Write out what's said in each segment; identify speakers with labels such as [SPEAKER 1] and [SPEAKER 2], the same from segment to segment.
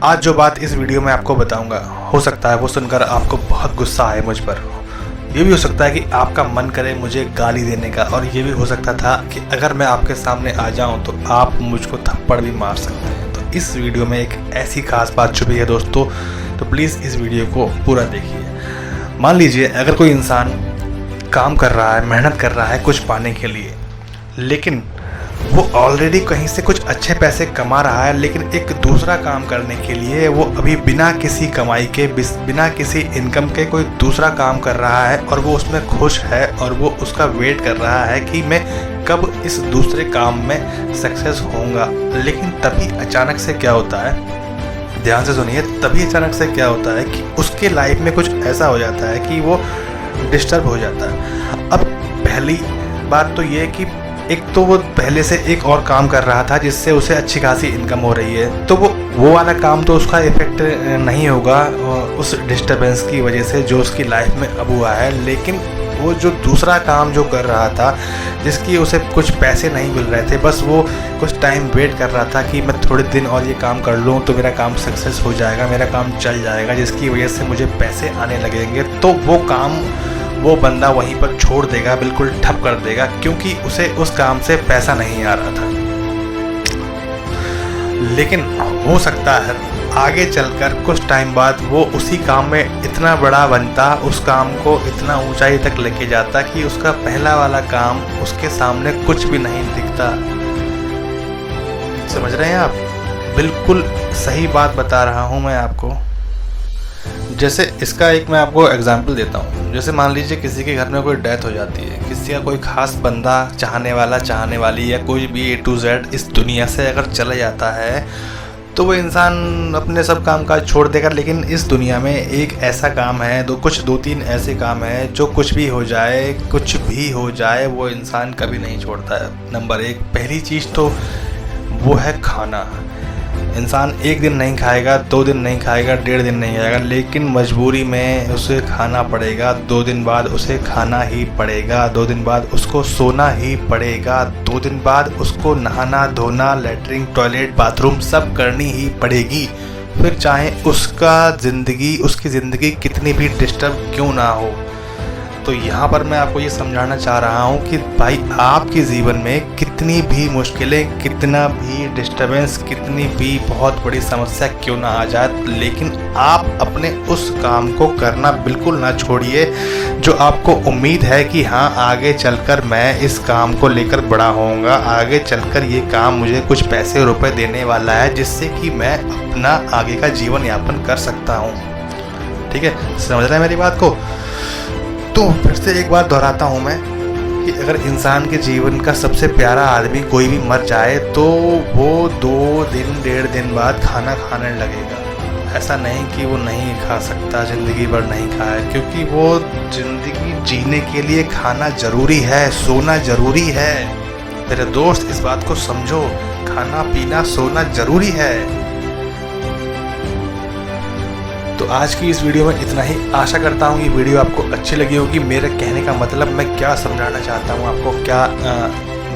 [SPEAKER 1] आज जो बात इस वीडियो में आपको बताऊंगा, हो सकता है वो सुनकर आपको बहुत गुस्सा आए मुझ पर। ये भी हो सकता है कि आपका मन करे मुझे गाली देने का, और ये भी हो सकता था कि अगर मैं आपके सामने आ जाऊं तो आप मुझको थप्पड़ भी मार सकते हैं। तो इस वीडियो में एक ऐसी खास बात छुपी है दोस्तों, तो प्लीज़ इस वीडियो को पूरा देखिए। मान लीजिए अगर कोई इंसान काम कर रहा है, मेहनत कर रहा है कुछ पाने के लिए, लेकिन वो ऑलरेडी कहीं से कुछ अच्छे पैसे कमा रहा है, लेकिन एक दूसरा काम करने के लिए वो अभी बिना किसी कमाई के, बिना किसी इनकम के कोई दूसरा काम कर रहा है और वो उसमें खुश है और वो उसका वेट कर रहा है कि मैं कब इस दूसरे काम में सक्सेस होऊंगा। लेकिन तभी अचानक से क्या होता है, ध्यान से सुनिए, तभी अचानक से क्या होता है कि उसके लाइफ में कुछ ऐसा हो जाता है कि वो डिस्टर्ब हो जाता है। अब पहली बात तो ये कि एक तो वो पहले से एक और काम कर रहा था जिससे उसे अच्छी खासी इनकम हो रही है, तो वो वाला काम तो उसका इफेक्ट नहीं होगा उस डिस्टर्बेंस की वजह से जो उसकी लाइफ में अब हुआ है। लेकिन वो जो दूसरा काम जो कर रहा था, जिसकी उसे कुछ पैसे नहीं मिल रहे थे, बस वो कुछ टाइम वेट कर रहा था कि मैं थोड़े दिन और ये काम कर लूँ तो मेरा काम सक्सेस हो जाएगा, मेरा काम चल जाएगा, जिसकी वजह से मुझे पैसे आने लगेंगे, तो वो काम वो बंदा वहीं पर छोड़ देगा, बिल्कुल ठप कर देगा, क्योंकि उसे उस काम से पैसा नहीं आ रहा था। लेकिन हो सकता है आगे चलकर कुछ टाइम बाद वो उसी काम में इतना बड़ा बनता, उस काम को इतना ऊंचाई तक लेके जाता कि उसका पहला वाला काम उसके सामने कुछ भी नहीं दिखता। समझ रहे हैं आप? बिल्कुल सही बात बता रहा हूँ मैं आपको। जैसे इसका एक मैं आपको एग्जांपल देता हूँ। जैसे मान लीजिए किसी के घर में कोई डेथ हो जाती है, किसी का कोई खास बंदा, चाहने वाला, चाहने वाली, या कोई भी A to Z इस दुनिया से अगर चला जाता है, तो वो इंसान अपने सब काम काज छोड़ देगा। लेकिन इस दुनिया में एक ऐसा काम है, दो तीन ऐसे काम हैं जो कुछ भी हो जाए वो इंसान कभी नहीं छोड़ता है। नंबर 1, पहली चीज़ तो वो है खाना। इंसान एक दिन नहीं खाएगा, 2 दिन नहीं खाएगा, 1.5 दिन नहीं खाएगा, लेकिन मजबूरी में उसे खाना पड़ेगा। 2 दिन बाद उसे खाना ही पड़ेगा, 2 दिन बाद उसको सोना ही पड़ेगा, 2 दिन बाद उसको नहाना धोना, लैट्रिन, टॉयलेट, बाथरूम सब करनी ही पड़ेगी। फिर चाहे उसकी ज़िंदगी कितनी भी डिस्टर्ब क्यों ना हो। तो यहाँ पर मैं आपको ये समझाना चाह रहा हूँ कि भाई आपके जीवन में कितनी भी मुश्किलें, कितना भी डिस्टर्बेंस, कितनी भी बहुत बड़ी समस्या क्यों ना आ जाए, लेकिन आप अपने उस काम को करना बिल्कुल ना छोड़िए जो आपको उम्मीद है कि हाँ आगे चलकर मैं इस काम को लेकर बड़ा होऊंगा, आगे चलकर ये काम मुझे कुछ पैसे रुपए देने वाला है जिससे कि मैं अपना आगे का जीवन यापन कर सकता हूँ। ठीक है, समझ रहे हैं मेरी बात को? तो फिर से एक बात दोहराता हूँ मैं कि अगर इंसान के जीवन का सबसे प्यारा आदमी कोई भी मर जाए तो वो 2 दिन 1.5 दिन बाद खाना खाने लगेगा। ऐसा नहीं कि वो नहीं खा सकता, ज़िंदगी भर नहीं खाए, क्योंकि वो ज़िंदगी जीने के लिए खाना ज़रूरी है, सोना ज़रूरी है। मेरे दोस्त इस बात को समझो, खाना पीना सोना ज़रूरी है। तो आज की इस वीडियो में इतना ही। आशा करता हूँ कि वीडियो आपको अच्छी लगी होगी। मेरे कहने का मतलब, मैं क्या समझाना चाहता हूँ आपको, क्या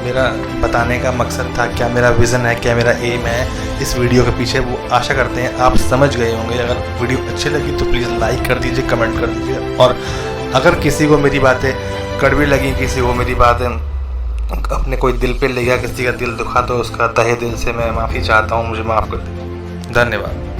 [SPEAKER 1] मेरा बताने का मकसद था, क्या मेरा विज़न है, क्या मेरा एम है इस वीडियो के पीछे, वो आशा करते हैं आप समझ गए होंगे। अगर वीडियो अच्छी लगी तो प्लीज़ लाइक कर दीजिए, कमेंट कर दीजिए, और अगर किसी को मेरी बातें कड़वी लगी, किसी को मेरी बातें अपने कोई दिल पे ले गया, किसी का दिल दुखा, तो उसका तहे दिल से मैं माफ़ी चाहता हूँ, मुझे माफ़ कर दीजिए। धन्यवाद।